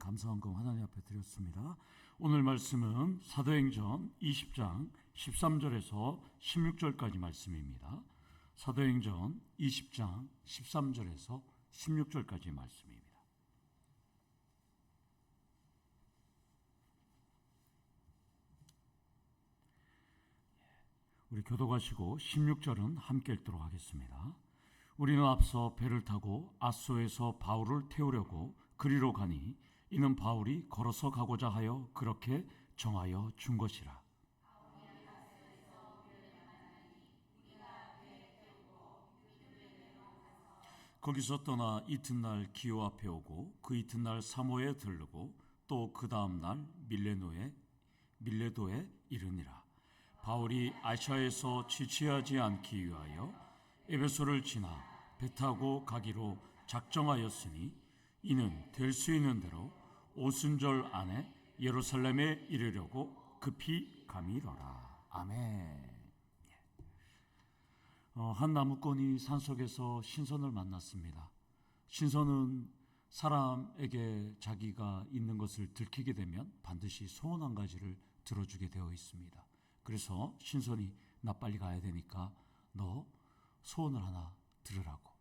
감사헌금 하나님 앞에 드렸습니다. 오늘 말씀은 사도행전 20장 13절에서 16절까지 말씀입니다. 사도행전 20장 13절에서 16절까지 말씀입니다. 우리 교독하시고 16절은 함께 읽도록 하겠습니다. 우리는 앞서 배를 타고 아소에서 바울을 태우려고 그리로 가니 이는 바울이 걸어서 가고자 하여 그렇게 정하여 준 것이라. 거기서 떠나 이튿날 기오 앞에 오고 그 이튿날 사모에 들르고 또 그 다음날 밀레도에 이르니라. 바울이 아시아에서 지체하지 않기 위하여 에베소를 지나 배 타고 가기로 작정하였으니 이는 될 수 있는 대로 오순절 안에 예루살렘에 이르려고 급히 감이러라. 아멘. 한 나무꾼이 산속에서 신선을 만났습니다. 신선은 사람에게 자기가 있는 것을 들키게 되면 반드시 소원 한 가지를 들어주게 되어 있습니다. 그래서 신선이 나 빨리 가야 되니까 너 소원을 하나 들으라고.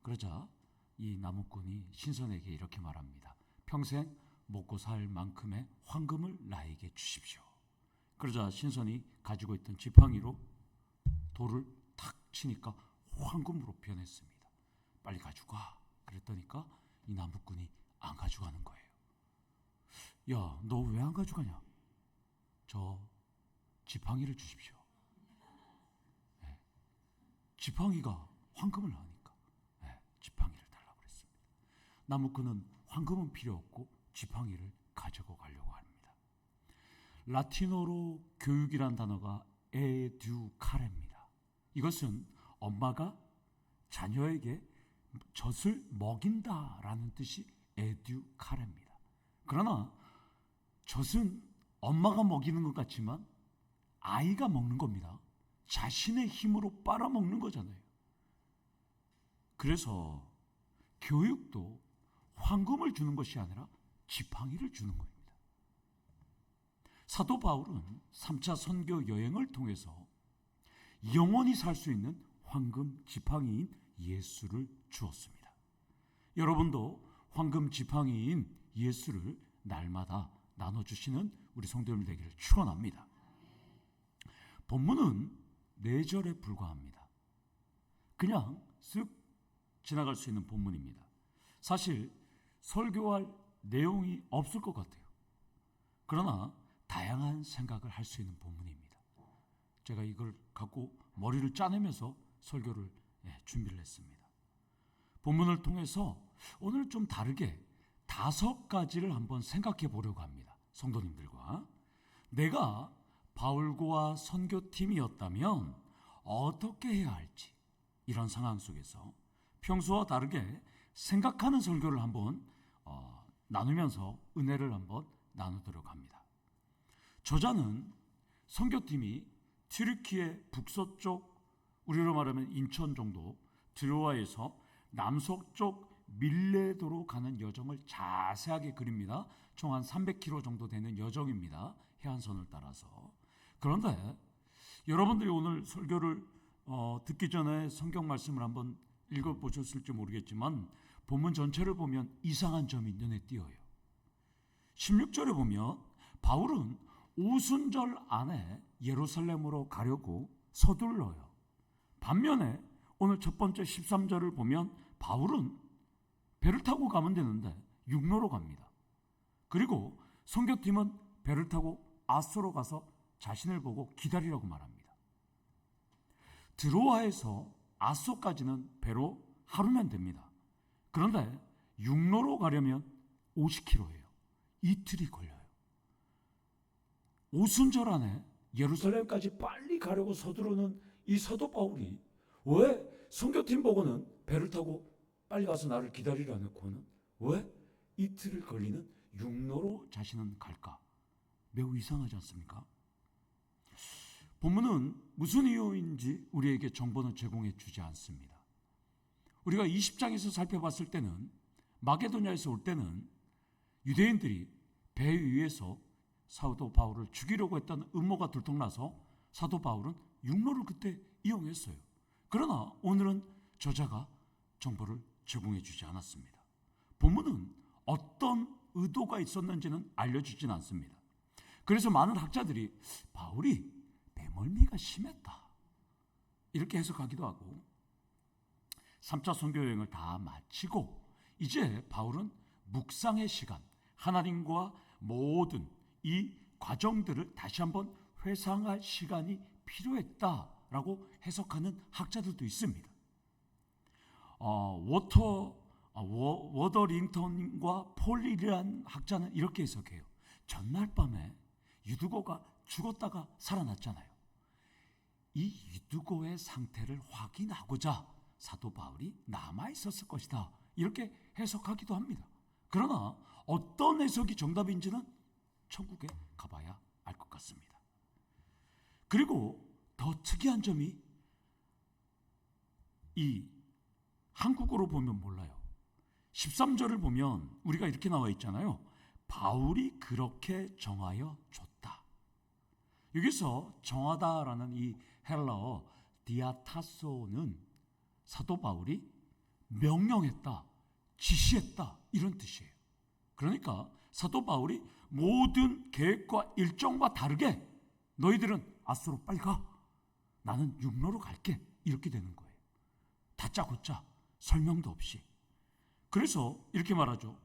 그러자 이 나무꾼이 신선에게 이렇게 말합니다. 평생 먹고 살 만큼의 황금을 나에게 주십시오. 그러자 신선이 가지고 있던 지팡이로 돌을 탁 치니까 황금으로 변했습니다. 빨리 가져가. 그랬더니까 이 나무꾼이 안 가져가는 거예요. 야, 너 왜 안 가져가냐? 저 지팡이를 주십시오. 네. 지팡이가 황금을 하니까 지팡이를 달라고 그랬습니다. 나무꾼은 황금은 필요 없고 지팡이를 가지고 가려고 합니다. 라틴어로 교육이란 단어가 에듀카레입니다. 이것은 엄마가 자녀에게 젖을 먹인다라는 뜻이 에듀카레입니다. 그러나 젖은 엄마가 먹이는 것 같지만 아이가 먹는 겁니다. 자신의 힘으로 빨아먹는 거잖아요. 그래서 교육도 황금을 주는 것이 아니라 지팡이를 주는 겁니다. 사도 바울은 3차 선교 여행을 통해서 영원히 살 수 있는 황금 지팡이인 예수를 주었습니다. 여러분도 황금 지팡이인 예수를 날마다 나눠주시는 우리 성도님 되기를 축원합니다. 본문은 4절에 불과합니다. 그냥 쓱 지나갈 수 있는 본문입니다. 사실 설교할 내용이 없을 것 같아요. 그러나 다양한 생각을 할 수 있는 본문입니다. 제가 이걸 갖고 머리를 짜내면서 설교를 준비를 했습니다. 본문을 통해서 오늘 좀 다르게 5가지를 한번 생각해 보려고 합니다. 성도님들과 내가 바울과 선교팀이었다면 어떻게 해야 할지, 이런 상황 속에서 평소와 다르게 생각하는 설교를 한번 나누면서 은혜를 한번 나누도록 합니다. 저자는 선교팀이 튀르키예 북서쪽, 우리로 말하면 인천 정도 드로아에서 남서쪽 밀레도로 가는 여정을 자세하게 그립니다. 총 한 300km 정도 되는 여정입니다. 해안선을 따라서. 그런데 여러분들이 오늘 설교를 듣기 전에 성경 말씀을 한번 읽어보셨을지 모르겠지만 본문 전체를 보면 이상한 점이 눈에 띄어요. 16절에 보면 바울은 오순절 안에 예루살렘으로 가려고 서둘러요. 반면에 오늘 첫 번째 13절을 보면 바울은 배를 타고 가면 되는데 육로로 갑니다. 그리고 선교팀은 배를 타고 아소로 가서 자신을 보고 기다리라고 말합니다. 드로아에서 아소까지는 배로 하루면 됩니다. 그런데 육로로 가려면 50km예요. 이틀이 걸려요. 오순절 안에 예루살렘까지 빨리 가려고 서두르는 이 사도 바울이 왜 선교팀 보고는 배를 타고 빨리 가서 나를 기다리라 놓고는 왜 이틀을 걸리는 육로로 자신은 갈까? 매우 이상하지 않습니까? 본문은 무슨 이유인지 우리에게 정보는 제공해 주지 않습니다. 우리가 20장에서 살펴봤을 때는 마게도냐에서 올 때는 유대인들이 배 위에서 사도 바울을 죽이려고 했다는 음모가 들통나서 사도 바울은 육로를 그때 이용했어요. 그러나 오늘은 저자가 정보를 제공해 주지 않았습니다. 본문은 어떤 의도가 있었는지는 알려주진 않습니다. 그래서 많은 학자들이 바울이 배멀미가 심했다 이렇게 해석하기도 하고, 3차 선교 여행을 다 마치고 이제 바울은 묵상의 시간, 하나님과 모든 이 과정들을 다시 한번 회상할 시간이 필요했다라고 해석하는 학자들도 있습니다. 워더링턴과 폴이라는 학자는 이렇게 해석해요. 전날 밤에 유두고가 죽었다가 살아났잖아요. 이 유두고의 상태를 확인하고자 사도 바울이 남아있었을 것이다 이렇게 해석하기도 합니다. 그러나 어떤 해석이 정답인지는 천국에 가봐야 알 것 같습니다. 그리고 더 특이한 점이 이 한국어로 보면 몰라요. 13절을 보면 우리가 이렇게 나와 있잖아요. 바울이 그렇게 정하여 줬다. 여기서 정하다라는 이 헬라어 디아타소는 사도 바울이 명령했다, 지시했다 이런 뜻이에요. 그러니까 사도 바울이 모든 계획과 일정과 다르게 너희들은 아수로 빨리 가, 나는 육로로 갈게 이렇게 되는 거예요. 다짜고짜 설명도 없이. 그래서 이렇게 말하죠.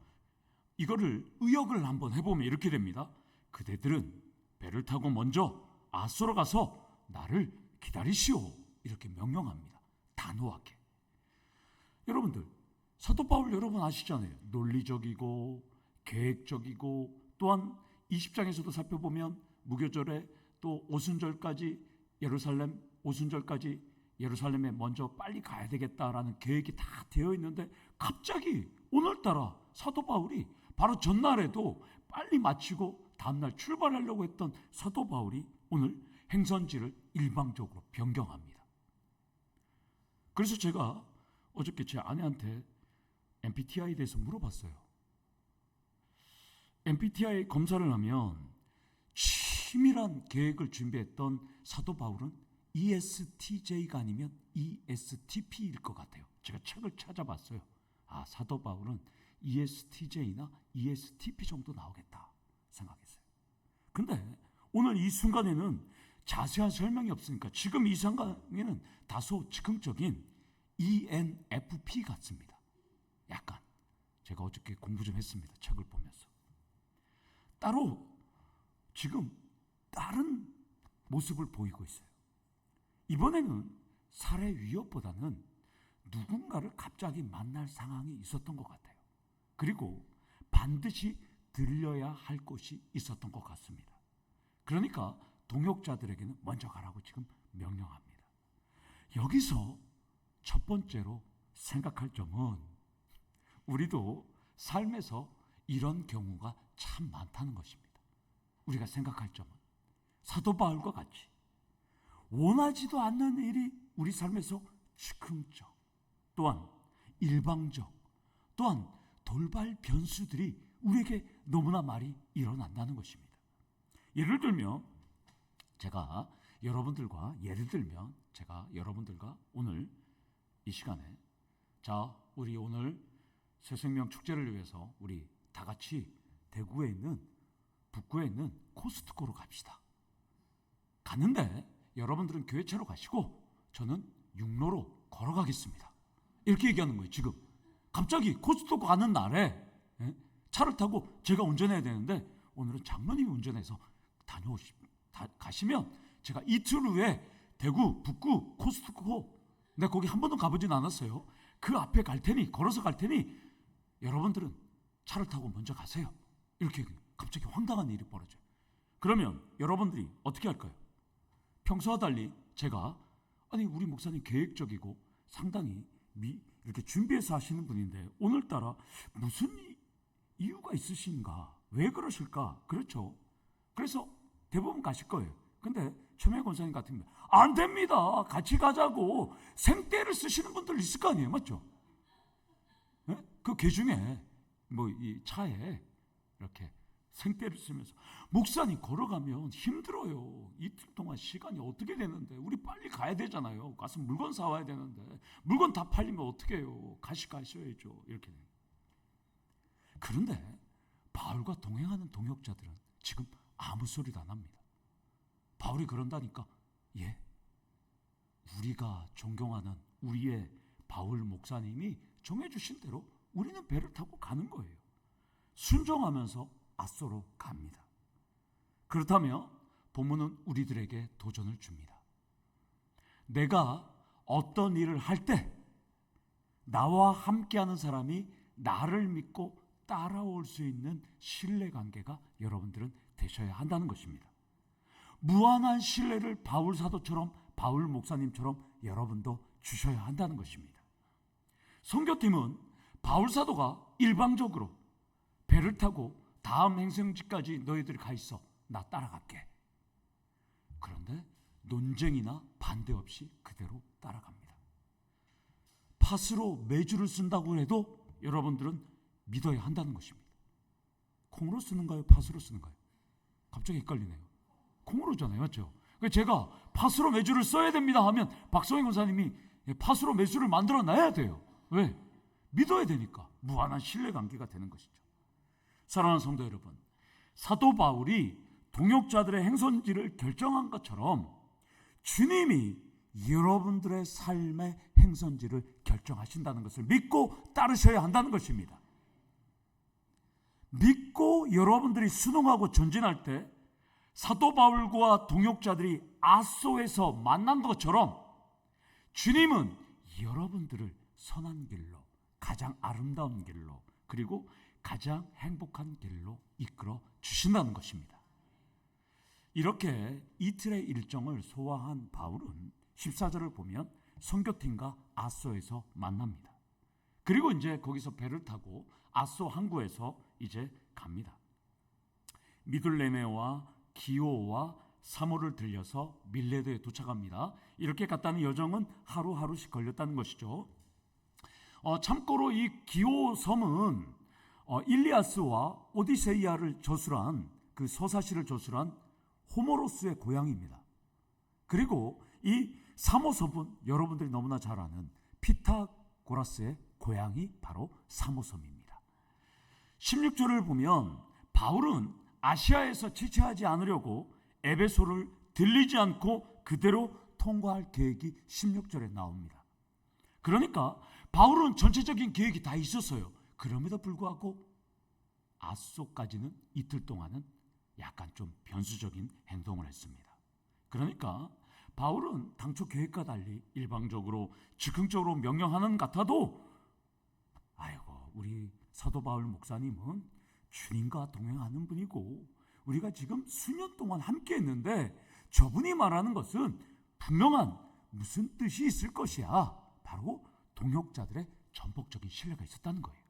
이거를 의역을 한번 해보면 이렇게 됩니다. 그대들은 배를 타고 먼저 아수로 가서 나를 기다리시오 이렇게 명령합니다. 단호하게. 여러분들 사도 바울 여러분 아시잖아요. 논리적이고 계획적이고, 또한 20장에서도 살펴보면 무교절에 또 오순절까지 예루살렘, 오순절까지 예루살렘에 먼저 빨리 가야 되겠다라는 계획이 다 되어 있는데 갑자기 오늘따라 사도 바울이 바로 전날에도 빨리 마치고 다음날 출발하려고 했던 사도 바울이 오늘 행선지를 일방적으로 변경합니다. 그래서 제가 어저께 제 아내한테 MBTI에 대해서 물어봤어요. MBTI 검사를 하면 치밀한 계획을 준비했던 사도 바울은 ESTJ가 아니면 ESTP일 것 같아요. 제가 책을 찾아봤어요. 사도 바울은 ESTJ나 ESTP 정도 나오겠다 생각했어요. 근데 오늘 이 순간에는 자세한 설명이 없으니까 지금 이 순간에는 다소 즉흥적인 ENFP 같습니다. 약간 제가 어저께 공부 좀 했습니다. 책을 보면서. 따로 지금 다른 모습을 보이고 있어요. 이번에는 살해 위협보다는 누군가를 갑자기 만날 상황이 있었던 것 같아요. 그리고 반드시 들려야 할 곳이 있었던 것 같습니다. 그러니까 동역자들에게는 먼저 가라고 지금 명령합니다. 여기서 첫 번째로 생각할 점은 우리도 삶에서 이런 경우가 참 많다는 것입니다. 우리가 생각할 점은 사도 바울과 같이 원하지도 않는 일이 우리 삶에서 즉흥적, 또한 일방적, 또한 돌발 변수들이 우리에게 너무나 많이 일어난다는 것입니다. 예를 들면 제가 여러분들과 오늘 이 시간에 우리 오늘 새생명 축제를 위해서 우리 다 같이 대구에 있는 북구에 있는 코스트코로 갑시다. 갔는데 여러분들은 교회차로 가시고 저는 육로로 걸어가겠습니다. 이렇게 얘기하는 거예요. 지금 갑자기 코스트코 가는 날에 차를 타고 제가 운전해야 되는데 오늘은 장로님이 운전해서 가시면 제가 이틀 후에 대구, 북구, 코스트코, 내가 거기 한 번도 가보진 않았어요. 그 앞에 갈 테니, 걸어서 갈 테니 여러분들은 차를 타고 먼저 가세요. 이렇게 갑자기 황당한 일이 벌어져요. 그러면 여러분들이 어떻게 할까요? 평소와 달리 제가 우리 목사님 계획적이고 상당히 이렇게 준비해서 하시는 분인데 오늘따라 무슨 이유가 있으신가? 왜 그러실까? 그렇죠. 그래서 대부분 가실 거예요. 근데 최명희 권사님 같은 경우 안 됩니다. 같이 가자고 생떼를 쓰시는 분들 있을 거 아니에요. 맞죠? 네? 그 개 중에 이 차에 이렇게 생떼를 쓰면서 목사님 걸어가면 힘들어요. 이틀 동안 시간이 어떻게 되는데 우리 빨리 가야 되잖아요. 가서 물건 사와야 되는데 물건 다 팔리면 어떻게 해요. 가셔야죠. 이렇게. 그런데 바울과 동행하는 동역자들은 지금 아무 소리도 안 합니다. 바울이 그런다니까 예, 우리가 존경하는 우리의 바울 목사님이 정해주신 대로 우리는 배를 타고 가는 거예요. 순종하면서 아소로 갑니다. 그렇다면 본문은 우리들에게 도전을 줍니다. 내가 어떤 일을 할 때 나와 함께하는 사람이 나를 믿고 따라올 수 있는 신뢰관계가 여러분들은 되셔야 한다는 것입니다. 무한한 신뢰를 바울 사도처럼 바울 목사님처럼 여러분도 주셔야 한다는 것입니다. 선교팀은 바울 사도가 일방적으로 배를 타고 다음 행성지까지 너희들이 가 있어. 나 따라갈게. 그런데 논쟁이나 반대 없이 그대로 따라갑니다. 팥으로 메주를 쓴다고 해도 여러분들은 믿어야 한다는 것입니다. 콩으로 쓰는가요? 팥으로 쓰는가요? 갑자기 헷갈리네요. 콩으로잖아요. 맞죠? 제가 팥으로 메주를 써야 됩니다 하면 박성희 권사님이 팥으로 메주를 만들어 놔야 돼요. 왜? 믿어야 되니까. 무한한 신뢰관계가 되는 것이죠. 사랑하는 성도 여러분, 사도 바울이 동역자들의 행선지를 결정한 것처럼 주님이 여러분들의 삶의 행선지를 결정하신다는 것을 믿고 따르셔야 한다는 것입니다. 믿고 여러분들이 순응하고 전진할 때 사도 바울과 동역자들이 아소에서 만난 것처럼 주님은 여러분들을 선한 길로, 가장 아름다운 길로, 그리고 가장 행복한 길로 이끌어 주신다는 것입니다. 이렇게 이틀의 일정을 소화한 바울은 14절을 보면 선교팀과 아소에서 만납니다. 그리고 이제 거기서 배를 타고 아소 항구에서 이제 갑니다. 미둘레메와 기오와 사모를 들려서 밀레도에 도착합니다. 이렇게 갔다는 여정은 하루하루씩 걸렸다는 것이죠. 참고로 이 기오 섬은 일리아스와 오디세이아를 저술한 그 서사시를 저술한 호모로스의 고향입니다. 그리고 이 사모섬은 여러분들이 너무나 잘 아는 피타고라스의 고향이 바로 사모섬입니다. 16절을 보면 바울은 아시아에서 지체하지 않으려고 에베소를 들리지 않고 그대로 통과할 계획이 16절에 나옵니다. 그러니까 바울은 전체적인 계획이 다 있었어요. 그럼에도 불구하고 아소까지는 이틀 동안은 약간 좀 변수적인 행동을 했습니다. 그러니까 바울은 당초 계획과 달리 일방적으로 즉흥적으로 명령하는 같아도 아이고 우리 사도 바울 목사님은 주님과 동행하는 분이고 우리가 지금 수년 동안 함께 했는데 저분이 말하는 것은 분명한 무슨 뜻이 있을 것이야. 바로 동역자들의 전폭적인 신뢰가 있었다는 거예요.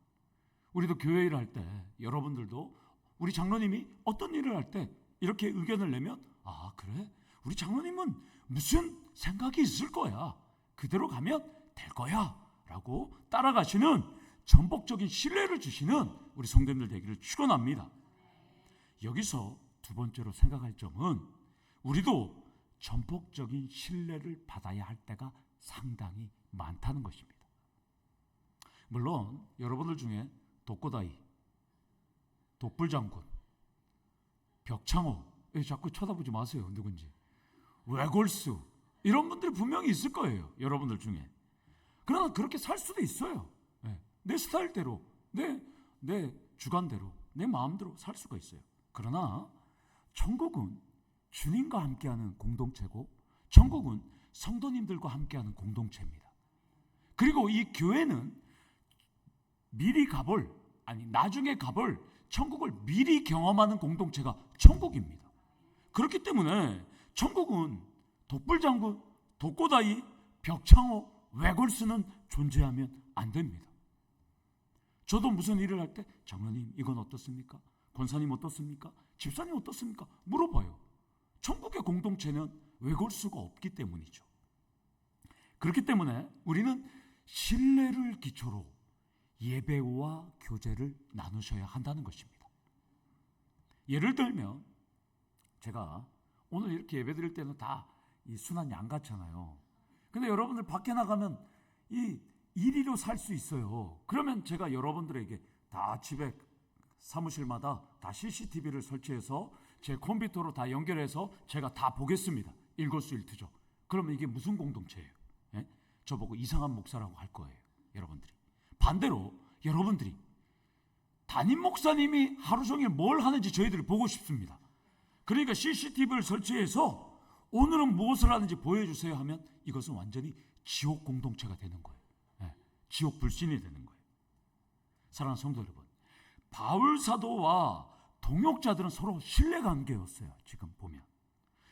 우리도 교회 일을 할 때 여러분들도 우리 장로님이 어떤 일을 할 때 이렇게 의견을 내면 아 그래? 우리 장로님은 무슨 생각이 있을 거야. 그대로 가면 될 거야. 라고 따라가시는 전폭적인 신뢰를 주시는 우리 성도님들 되기를 축원합니다. 여기서 두 번째로 생각할 점은 우리도 전폭적인 신뢰를 받아야 할 때가 상당히 많다는 것입니다. 물론 여러분들 중에 독고다이, 독불장군, 벽창호 자꾸 쳐다보지 마세요. 누군지. 외골수 이런 분들이 분명히 있을 거예요. 여러분들 중에. 그러나 그렇게 살 수도 있어요. 내 스타일대로, 내 주관대로, 내 마음대로 살 수가 있어요. 그러나 천국은 주님과 함께하는 공동체고 천국은 성도님들과 함께하는 공동체입니다. 그리고 이 교회는 미리 가볼, 아니 나중에 가볼 천국을 미리 경험하는 공동체가 천국입니다. 그렇기 때문에 천국은 독불장군, 독고다이, 벽창호, 외골수는 존재하면 안 됩니다. 저도 무슨 일을 할 때 장로님 이건 어떻습니까? 권사님 어떻습니까? 집사님 어떻습니까? 물어봐요. 천국의 공동체는 외골수가 없기 때문이죠. 그렇기 때문에 우리는 신뢰를 기초로 예배와 교제를 나누셔야 한다는 것입니다. 예를 들면 제가 오늘 이렇게 예배 드릴 때는 다 이 순한 양 같잖아요. 근데 여러분들 밖에 나가면 이 이리로 살 수 있어요. 그러면 제가 여러분들에게 다 집에 사무실마다 다 CCTV를 설치해서 제 컴퓨터로 다 연결해서 제가 다 보겠습니다. 일거수일투족. 그러면 이게 무슨 공동체예요? 예? 저보고 이상한 목사라고 할 거예요. 여러분들이. 반대로 여러분들이 담임 목사님이 하루 종일 뭘 하는지 저희들이 보고 싶습니다. 그러니까 CCTV를 설치해서 오늘은 무엇을 하는지 보여주세요 하면 이것은 완전히 지옥 공동체가 되는 거예요. 예, 지옥 불신이 되는 거예요. 사랑하는 성도 여러분, 바울 사도와 동역자들은 서로 신뢰관계였어요. 지금 보면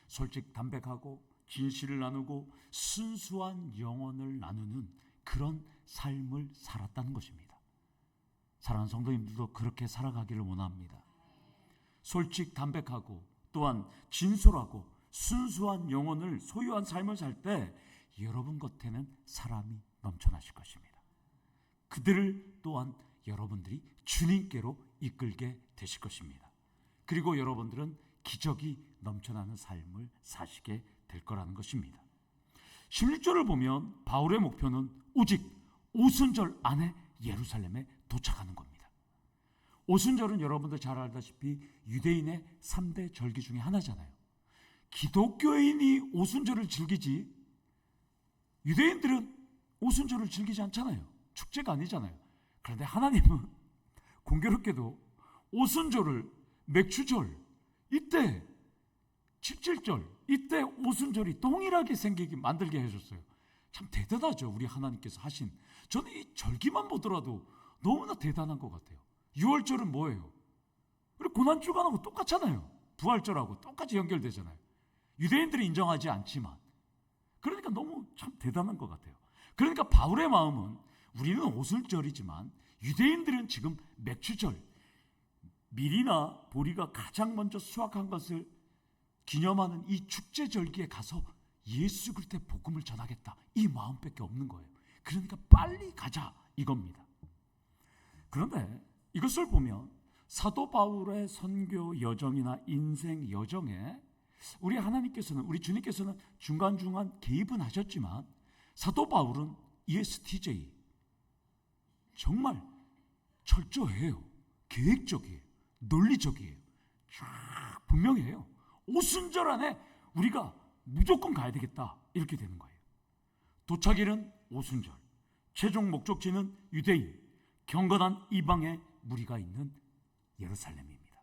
솔직 담백하고 진실을 나누고 순수한 영혼을 나누는 그런 삶을 살았다는 것입니다. 사랑하는 성도님들도 그렇게 살아가기를 원합니다. 솔직 담백하고 또한 진솔하고 순수한 영혼을 소유한 삶을 살 때 여러분 곁에는 사람이 넘쳐나실 것입니다. 그들을 또한 여러분들이 주님께로 이끌게 되실 것입니다. 그리고 여러분들은 기적이 넘쳐나는 삶을 사시게 될 거라는 것입니다. 16절을 보면 바울의 목표는 오직 오순절 안에 예루살렘에 도착하는 겁니다. 오순절은 여러분들 잘 알다시피 유대인의 3대 절기 중에 하나잖아요. 기독교인이 오순절을 즐기지 유대인들은 오순절을 즐기지 않잖아요. 축제가 아니잖아요. 그런데 하나님은 공교롭게도 오순절을 맥추절, 이때 칠칠절, 이때 오순절이 동일하게 만들게 해줬어요. 참 대단하죠. 우리 하나님께서 하신. 저는 이 절기만 보더라도 너무나 대단한 것 같아요. 6월절은 뭐예요? 우리 고난주간하고 똑같잖아요. 부활절하고 똑같이 연결되잖아요. 유대인들이 인정하지 않지만 그러니까 너무 참 대단한 것 같아요. 그러니까 바울의 마음은 우리는 오순절이지만 유대인들은 지금 맥추절, 밀이나 보리가 가장 먼저 수확한 것을 기념하는 이 축제절기에 가서 예수 그리스도의 복음을 전하겠다, 이 마음밖에 없는 거예요. 그러니까 빨리 가자 이겁니다. 그런데 이것을 보면 사도 바울의 선교 여정이나 인생 여정에 우리 하나님께서는, 우리 주님께서는 중간중간 개입은 하셨지만 사도 바울은 ESTJ 정말 철저해요. 계획적이에요. 논리적이에요. 쫙 분명해요. 오순절 안에 우리가 무조건 가야 되겠다 이렇게 되는 거예요. 도착일은 오순절, 최종 목적지는 유대인, 경건한 이방의 무리가 있는 예루살렘입니다.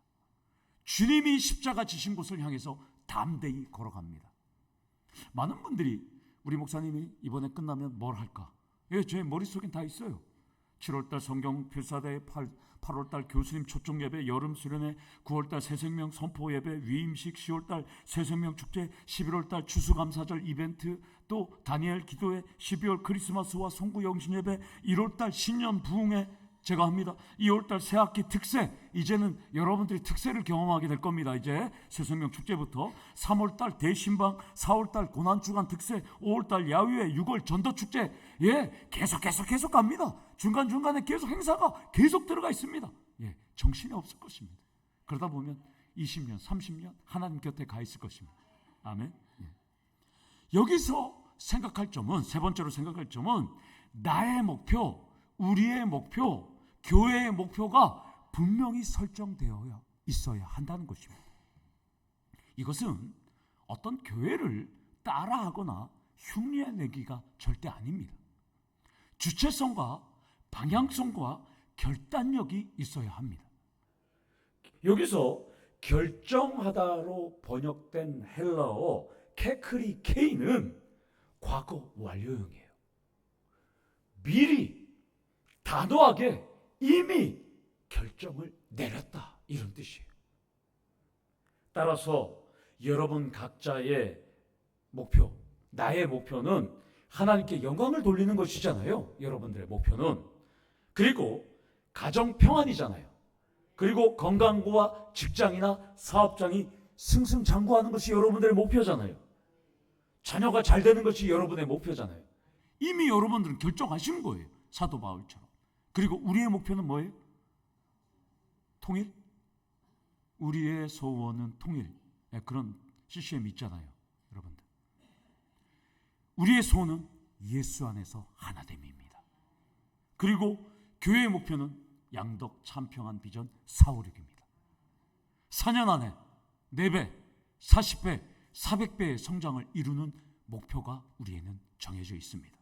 주님이 십자가 지신 곳을 향해서 담대히 걸어갑니다. 많은 분들이 우리 목사님이 이번에 끝나면 뭘 할까? 예, 제 머릿속엔 다 있어요. 7월달 성경 필사대, 8월달 교수님 초청 예배, 여름 수련회, 9월달 새생명 선포 예배, 위임식, 10월달 새생명 축제, 11월달 추수감사절 이벤트, 또 다니엘 기도회, 12월 크리스마스와 송구 영신 예배, 1월달 신년 부흥회 제가 합니다. 2월달 새학기 특세, 이제는 여러분들이 특세를 경험하게 될 겁니다. 이제 새생명 축제부터 3월달 대신방, 4월달 고난주간 특세, 5월달 야유회, 6월 전도축제, 예, 계속 갑니다. 중간중간에 계속 행사가 계속 들어가 있습니다. 예, 정신이 없을 것입니다. 그러다 보면 20년, 30년 하나님 곁에 가 있을 것입니다. 아멘. 예. 여기서 생각할 점은, 세 번째로 생각할 점은 나의 목표, 우리의 목표, 교회의 목표가 분명히 설정되어 있어야 한다는 것입니다. 이것은 어떤 교회를 따라하거나 흉내내기가 절대 아닙니다. 주체성과 방향성과 결단력이 있어야 합니다. 여기서 결정하다로 번역된 헬라어 케크리케이는 과거 완료형이에요. 미리 단호하게 이미 결정을 내렸다, 이런 뜻이에요. 따라서 여러분 각자의 목표, 나의 목표는 하나님께 영광을 돌리는 것이잖아요. 여러분들의 목표는. 그리고 가정 평안이잖아요. 그리고 건강과 직장이나 사업장이 승승장구하는 것이 여러분들의 목표잖아요. 자녀가 잘 되는 것이 여러분의 목표잖아요. 이미 여러분들은 결정하신 거예요. 사도 바울처럼. 그리고 우리의 목표는 뭐예요? 통일? 우리의 소원은 통일. 그런 CCM이 있잖아요, 여러분들. 우리의 소원은 예수 안에서 하나됨입니다. 그리고 교회의 목표는 양덕 참평한 비전 456입니다. 4년 안에 4배, 40배, 400배의 성장을 이루는 목표가 우리에는 정해져 있습니다.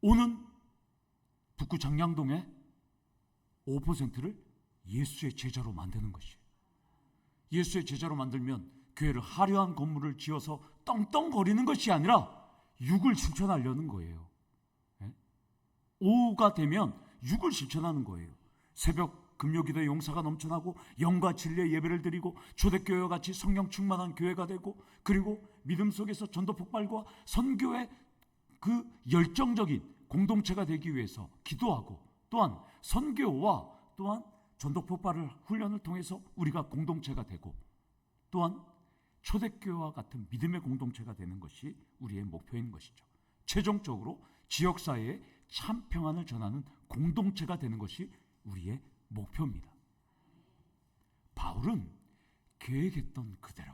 오는 북구 장량동의 5%를 예수의 제자로 만드는 것이에요. 예수의 제자로 만들면 교회를 화려한 건물을 지어서 떵떵거리는 것이 아니라 육을 실천하려는 거예요. 오후가 되면 육을 실천하는 거예요. 새벽 금요기도의 용사가 넘쳐나고 영과 진리의 예배를 드리고 초대교회와 같이 성령 충만한 교회가 되고, 그리고 믿음 속에서 전도 폭발과 선교의 그 열정적인 공동체가 되기 위해서 기도하고, 또한 선교와 또한 전도 폭발을 훈련을 통해서 우리가 공동체가 되고, 또한 초대교회와 같은 믿음의 공동체가 되는 것이 우리의 목표인 것이죠. 최종적으로 지역사회에 참 평안을 전하는 공동체가 되는 것이 우리의 목표입니다. 바울은 계획했던 그대로,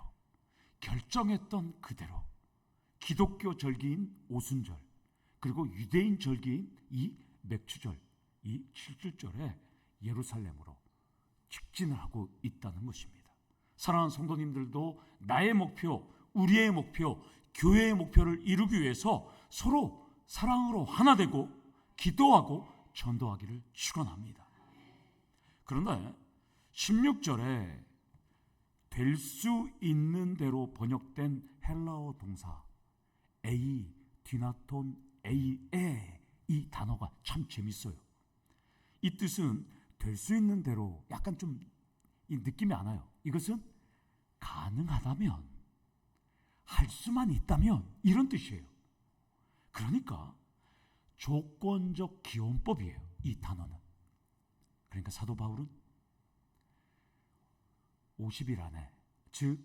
결정했던 그대로 기독교 절기인 오순절, 그리고 유대인 절기인 이 맥추절, 이 7주절에 예루살렘으로 직진을 하고 있다는 것입니다. 사랑하는 성도님들도 나의 목표, 우리의 목표, 교회의 목표를 이루기 위해서 서로 사랑으로 하나 되고 기도하고 전도하기를 축원합니다. 그런데 16절에 될 수 있는 대로 번역된 헬라어 동사 에이, 디나톤, 에이에, 이 단어가 참 재밌어요. 이 뜻은 될 수 있는 대로, 약간 좀 이 느낌이 안 와요. 이것은 가능하다면, 할 수만 있다면, 이런 뜻이에요. 그러니까 조건적 기원법이에요, 이 단어는. 그러니까 사도 바울은 50일 안에, 즉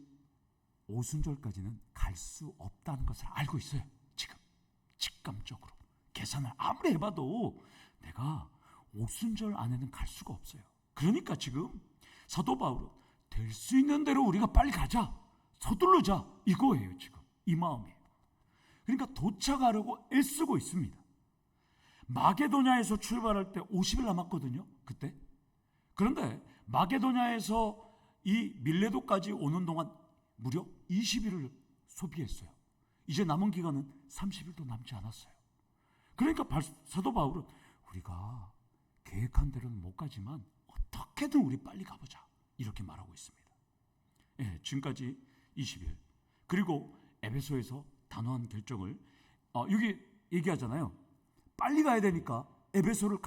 오순절까지는 갈 수 없다는 것을 알고 있어요. 지금 직감적으로 계산을 아무리 해봐도 내가 오순절 안에는 갈 수가 없어요. 그러니까 지금 사도 바울은 될 수 있는 대로 우리가 빨리 가자, 서두르자, 이거예요. 지금 이 마음이에요. 그러니까 도착하려고 애쓰고 있습니다. 마게도냐에서 출발할 때 50일 남았거든요, 그때. 그런데 마게도냐에서 이 밀레도까지 오는 동안 무려 20일을 소비했어요. 이제 남은 기간은 30일도 남지 않았어요. 그러니까 사도 바울은 우리가 계획한 대로는 못 가지만 어떻게든 우리 빨리 가보자, 이렇게 말하고 있습니다. 예, 지금까지 20일. 그리고 에베소에서 단호한 결정을, 여기 얘기하잖아요. 빨리 가야 되니까 에베소를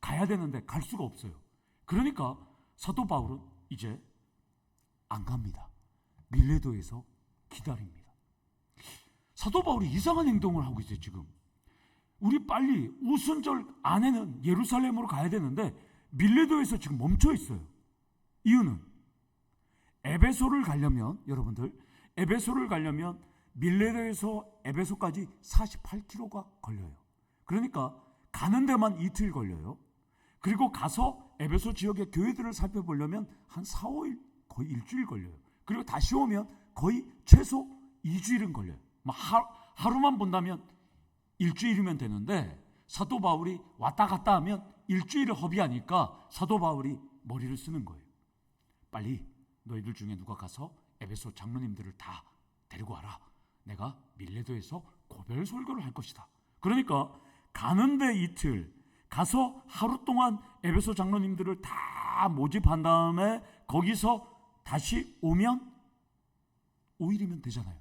가야 되는데 갈 수가 없어요. 그러니까 사도 바울은 이제 안 갑니다. 밀레도에서 기다립니다. 사도 바울이 이상한 행동을 하고 있어요. 지금 우리 빨리 오순절 안에는 예루살렘으로 가야 되는데 밀레도에서 지금 멈춰 있어요. 이유는 에베소를 가려면, 여러분들, 에베소를 가려면 밀레도에서 에베소까지 48km가 걸려요. 그러니까 가는 데만 이틀 걸려요. 그리고 가서 에베소 지역의 교회들을 살펴보려면 한 4, 5일, 거의 일주일 걸려요. 그리고 다시 오면 거의 최소 2주일은 걸려요. 하루만 본다면 일주일이면 되는데, 사도 바울이 왔다 갔다 하면 일주일을 허비하니까 사도 바울이 머리를 쓰는 거예요. 빨리 너희들 중에 누가 가서 에베소 장로님들을 다 데리고 와라. 내가 밀레도에서 고별 설교를 할 것이다. 그러니까 가는데 이틀, 가서 하루 동안 에베소 장로님들을 다 모집한 다음에 거기서 다시 오면 5일이면 되잖아요.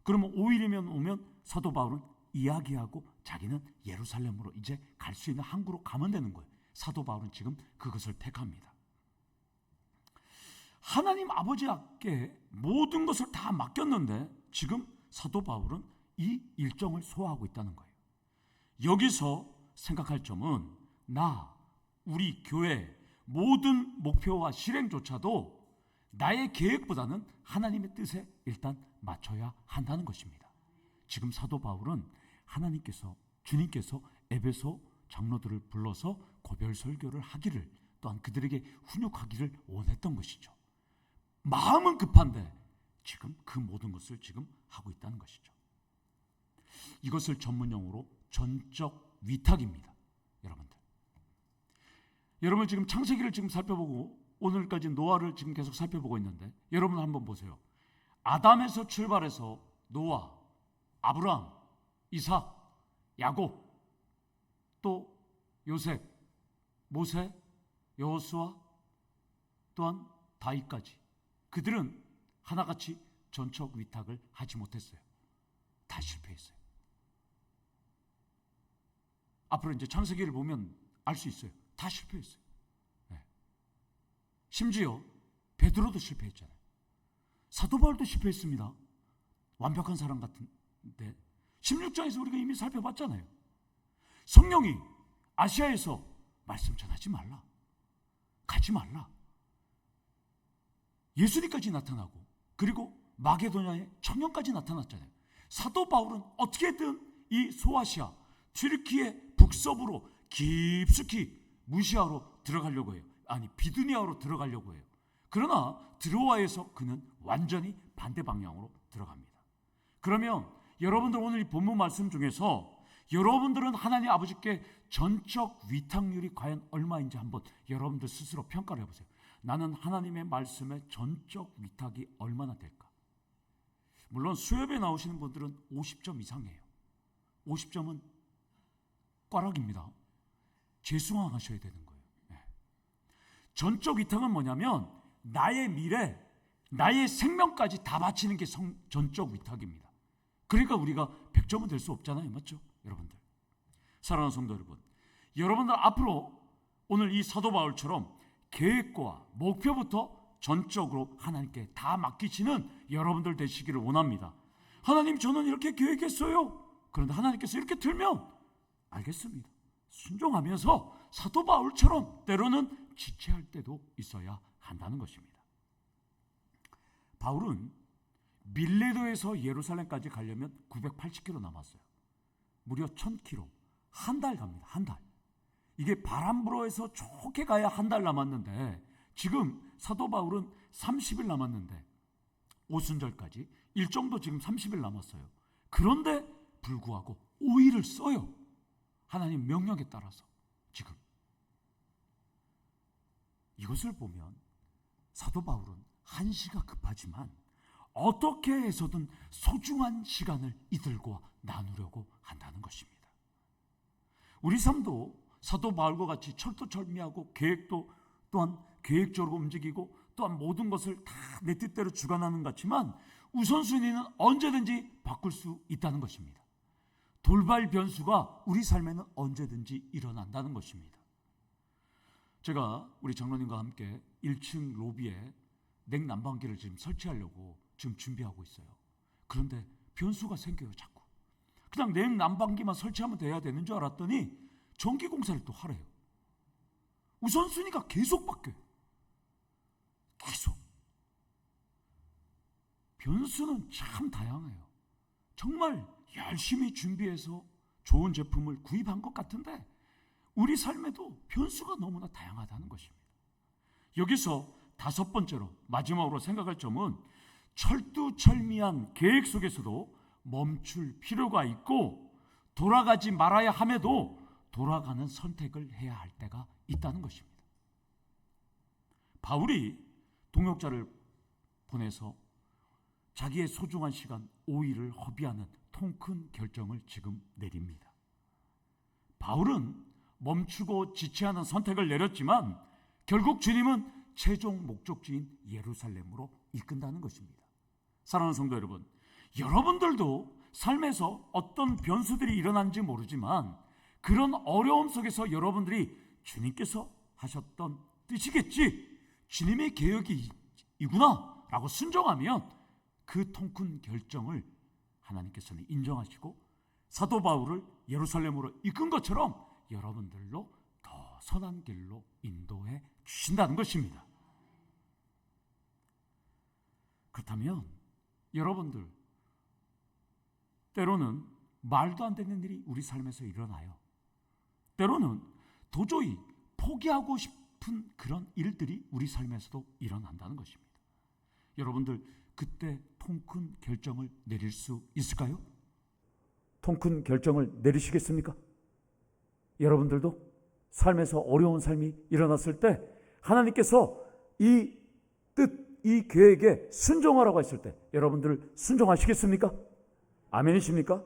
그러면 5일이면 오면 사도 바울은 이야기하고 자기는 예루살렘으로 이제 갈 수 있는 항구로 가면 되는 거예요. 사도 바울은 지금 그것을 택합니다. 하나님 아버지께 모든 것을 다 맡겼는데 지금 사도 바울은 이 일정을 소화하고 있다는 거예요. 여기서 생각할 점은 우리 교회 모든 목표와 실행조차도 나의 계획보다는 하나님의 뜻에 일단 맞춰야 한다는 것입니다. 지금 사도 바울은 주님께서 에베소 장로들을 불러서 고별 설교를 하기를 또한 그들에게 훈육하기를 원했던 것이죠. 마음은 급한데 지금 그 모든 것을 지금 하고 있다는 것이죠. 이것을 전문용어로 전적 위탁입니다. 여러분 지금 창세기를 지금 살펴보고 오늘까지 노아를 지금 계속 살펴보고 있는데 여러분 한번 보세요. 아담에서 출발해서 노아, 아브라함, 이삭, 야곱, 또 요셉, 모세, 여호수아, 또한 다윗까지 그들은 하나같이 전적 위탁을 하지 못했어요. 다 실패했어요. 앞으로 이제 창세기를 보면 알 수 있어요. 다 실패했어요. 네. 심지어 베드로도 실패했잖아요. 사도 바울도 실패했습니다. 완벽한 사람 같은데 16장에서 우리가 이미 살펴봤잖아요. 성령이 아시아에서 말씀 전하지 말라, 가지 말라, 예수님까지 나타나고 그리고 마게도냐의 청년까지 나타났잖아요. 사도 바울은 어떻게든 이 소아시아, 튀르키예 북서부로 깊숙이 무시아로 들어가려고 해요. 아니 비두니아로 들어가려고 해요. 그러나 드로아에서 그는 완전히 반대 방향으로 들어갑니다. 그러면 여러분들 오늘 이 본문 말씀 중에서 여러분들은 하나님 아버지께 전적 위탁률이 과연 얼마인지 한번 여러분들 스스로 평가를 해보세요. 나는 하나님의 말씀에 전적 위탁이 얼마나 될까? 물론 수협에 나오시는 분들은 50점 이상이에요. 50점은 꽈락입니다. 재수강하셔야 되는 거예요. 전적 위탁은 뭐냐면 나의 미래, 나의 생명까지 다 바치는 게 전적 위탁입니다. 그러니까 우리가 100점은 될 수 없잖아요. 맞죠? 여러분들. 사랑하는 성도 여러분, 여러분들 앞으로 오늘 이 사도 바울처럼 계획과 목표부터 전적으로 하나님께 다 맡기시는 여러분들 되시기를 원합니다. 하나님 저는 이렇게 계획했어요. 그런데 하나님께서 이렇게 들면 알겠습니다. 순종하면서 사도 바울처럼 때로는 지체할 때도 있어야 한다는 것입니다. 바울은 밀레도에서 예루살렘까지 가려면 980km 남았어요. 무려 1000km. 한 달 갑니다. 한 달. 이게 바람 불어에서 좋게 가야 한 달 남았는데 지금 사도 바울은 30일 남았는데 오순절까지 일정도 지금 30일 남았어요. 그런데 불구하고 5일을 써요. 하나님 명령에 따라서 지금. 이것을 보면 사도 바울은 한시가 급하지만 어떻게 해서든 소중한 시간을 이들과 나누려고 한다는 것입니다. 우리 삶도 사도 바울과 같이 철두철미하고 계획도 또한 계획적으로 움직이고 또한 모든 것을 다 내 뜻대로 주관하는 것 같지만 우선순위는 언제든지 바꿀 수 있다는 것입니다. 돌발 변수가 우리 삶에는 언제든지 일어난다는 것입니다. 제가 우리 장로님과 함께 1층 로비에 냉난방기를 지금 설치하려고 지금 준비하고 있어요. 그런데 변수가 생겨요. 자꾸. 그냥 냉난방기만 설치하면 돼야 되는 줄 알았더니 전기공사를 또 하래요. 우선순위가 계속 바뀌어요. 계속. 변수는 참 다양해요. 정말 열심히 준비해서 좋은 제품을 구입한 것 같은데 우리 삶에도 변수가 너무나 다양하다는 것입니다. 여기서 5번째로 마지막으로 생각할 점은 철두철미한 계획 속에서도 멈출 필요가 있고 돌아가지 말아야 함에도 돌아가는 선택을 해야 할 때가 있다는 것입니다. 바울이 동역자를 보내서 자기의 소중한 시간 5일을 허비하는 통 큰 결정을 지금 내립니다. 바울은 멈추고 지체하는 선택을 내렸지만 결국 주님은 최종 목적지인 예루살렘으로 이끈다는 것입니다. 사랑하는 성도 여러분, 여러분들도 삶에서 어떤 변수들이 일어난지 모르지만 그런 어려움 속에서 여러분들이 주님께서 하셨던 뜻이겠지, 주님의 계획이구나 라고 순종하면 그 통 큰 결정을 하나님께서는 인정하시고 사도 바울을 예루살렘으로 이끈 것처럼 여러분들로 더 선한 길로 인도해 주신다는 것입니다. 그렇다면 여러분들 때로는 말도 안 되는 일이 우리 삶에서 일어나요. 때로는 도저히 포기하고 싶은 싶은 그런 일들이 우리 삶에서도 일어난다는 것입니다. 여러분들 그때 통큰 결정을 내릴 수 있을까요? 통큰 결정을 내리시겠습니까? 여러분들도 삶에서 어려운 삶이 일어났을 때 하나님께서 이 뜻, 이 계획에 순종하라고 했을 때 여러분들 순종하시겠습니까? 아멘이십니까?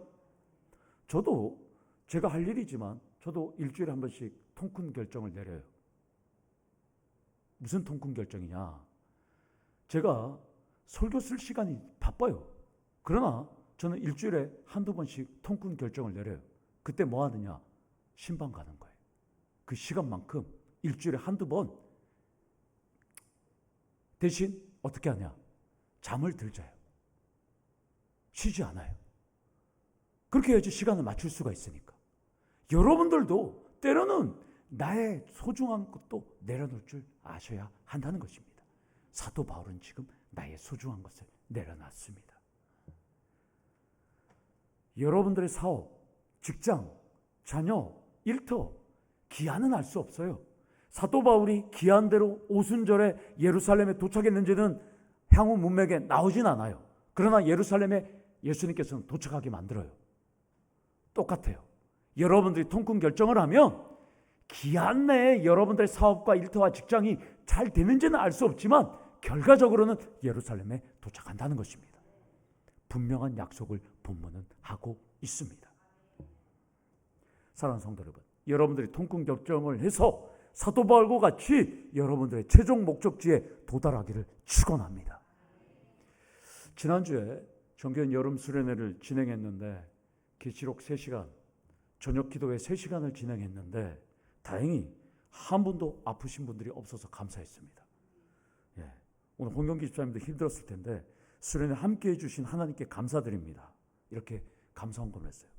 저도 제가 할 일이지만 저도 일주일에 한 번씩 통큰 결정을 내려요. 무슨 통큰 결정이냐? 제가 설교 쓸 시간이 바빠요. 그러나 저는 일주일에 한두 번씩 통큰 결정을 내려요. 그때 뭐 하느냐? 신방 가는 거예요. 그 시간만큼 일주일에 한두 번 대신 어떻게 하냐? 잠을 들 자요. 쉬지 않아요. 그렇게 해야지 시간을 맞출 수가 있으니까. 여러분들도 때로는 나의 소중한 것도 내려놓을 줄 아셔야 한다는 것입니다. 사도 바울은 지금 나의 소중한 것을 내려놨습니다. 여러분들의 사업, 직장, 자녀, 일터, 기한은 알 수 없어요. 사도 바울이 기한대로 오순절에 예루살렘에 도착했는지는 향후 문맥에 나오진 않아요. 그러나 예루살렘에 예수님께서는 도착하게 만들어요. 똑같아요. 여러분들이 통큰 결정을 하면 기한 내에 여러분들의 사업과 일터와 직장이 잘 되는지는 알 수 없지만 결과적으로는 예루살렘에 도착한다는 것입니다. 분명한 약속을 본문은 하고 있습니다. 사랑하는 성도 여러분, 여러분들이 통큰 결정을 해서 사도 바울과 같이 여러분들의 최종 목적지에 도달하기를 축원합니다. 지난주에 정교인 여름 수련회를 진행했는데 계시록 3시간, 저녁 기도회 3시간을 진행했는데 다행히 한 분도 아프신 분들이 없어서 감사했습니다. 오늘 홍경기 집사님도 힘들었을 텐데 수련회 함께해 주신 하나님께 감사드립니다. 이렇게 감사 헌금을 했어요.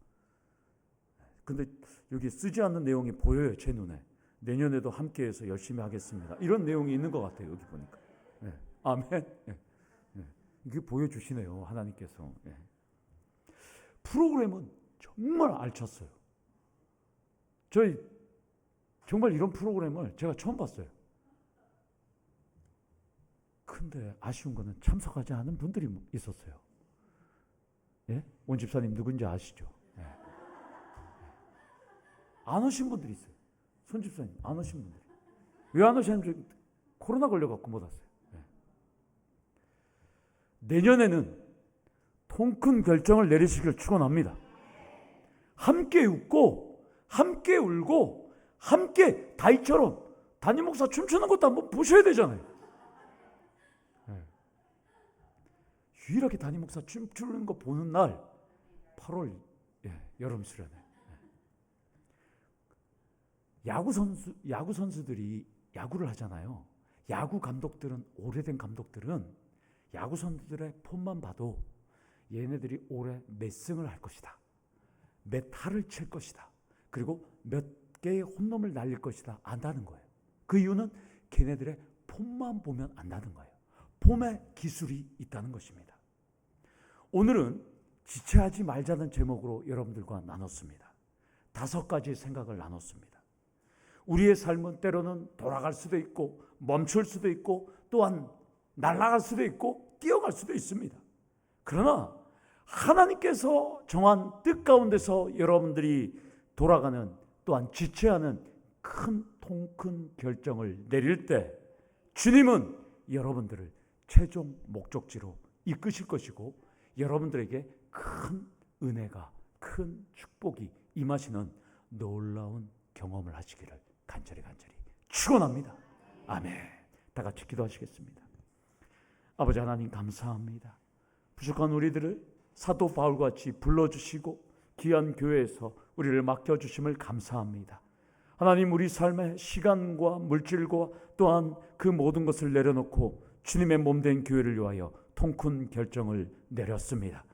근데 여기 쓰지 않는 내용이 보여요. 제 눈에. 내년에도 함께해서 열심히 하겠습니다. 이런 내용이 있는 것 같아요. 여기 보니까. 아멘. 이게 보여주시네요. 하나님께서. 프로그램은 정말 알찼어요. 저희 정말 이런 프로그램을 제가 처음 봤어요. 근데 아쉬운 거는 참석하지 않은 분들이 있었어요. 원 집사님 누군지 아시죠? 안 오신 분들이 있어요. 손 집사님 안 오신 분들이. 왜 안 오셨는지 코로나 걸려갖고 못 왔어요. 내년에는 통큰 결정을 내리시길 축원합니다. 함께 웃고 함께 울고 함께 다이처럼 담임 목사 춤추는 것도 한번 보셔야 되잖아요. 유일하게 담임 목사 춤추는 거 보는 날 8월 여름 수련회. 야구 선수들이 야구를 하잖아요. 야구 감독들은, 오래된 감독들은 야구 선수들의 폼만 봐도 얘네들이 올해 몇 승을 할 것이다, 몇 타를 칠 것이다, 그리고 몇 개의 홈런을 날릴 것이다 안다는 거예요. 그 이유는 걔네들의 폼만 보면 안다는 거예요. 폼에 기술이 있다는 것입니다. 오늘은 지체하지 말자는 제목으로 여러분들과 나눴습니다. 5가지의 생각을 나눴습니다. 우리의 삶은 때로는 돌아갈 수도 있고 멈출 수도 있고 또한 날아갈 수도 있고 뛰어갈 수도 있습니다. 그러나 하나님께서 정한 뜻 가운데서 여러분들이 돌아가는, 또한 지체하는 통큰 결정을 내릴 때 주님은 여러분들을 최종 목적지로 이끄실 것이고 여러분들에게 큰 은혜가, 큰 축복이 임하시는 놀라운 경험을 하시기를 간절히 축원합니다. 아멘. 다 같이 기도하시겠습니다. 아버지 하나님 감사합니다. 부족한 우리들을 사도 바울과 같이 불러주시고 귀한 교회에서 우리를 맡겨주심을 감사합니다. 하나님, 우리 삶의 시간과 물질과 또한 그 모든 것을 내려놓고 주님의 몸된 교회를 위하여 통큰 결정을 내렸습니다.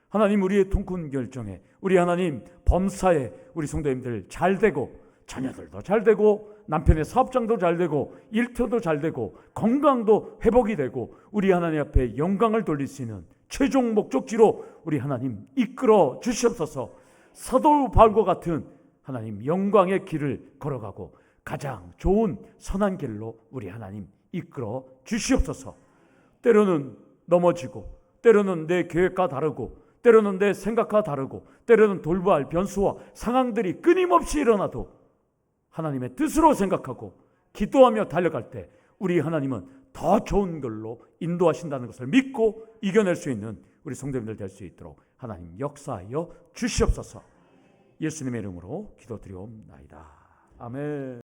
하나님, 우리의 통큰 결정에 우리 하나님 범사에 우리 성도님들 잘 되고 자녀들도 잘 되고 남편의 사업장도 잘 되고 일터도 잘 되고 건강도 회복이 되고 우리 하나님 앞에 영광을 돌릴 수 있는 최종 목적지로 우리 하나님 이끌어 주시옵소서. 사도 바울과 같은 하나님 영광의 길을 걸어가고 가장 좋은 선한 길로 우리 하나님 이끌어 주시옵소서. 때로는 넘어지고, 때로는 내 계획과 다르고, 때로는 내 생각과 다르고, 때로는 돌보아할 변수와 상황들이 끊임없이 일어나도 하나님의 뜻으로 생각하고 기도하며 달려갈 때 우리 하나님은 더 좋은 걸로 인도하신다는 것을 믿고 이겨낼 수 있는 우리 성도님들 될 수 있도록 하나님 역사하여 주시옵소서. 예수님의 이름으로 기도드리옵나이다. 아멘.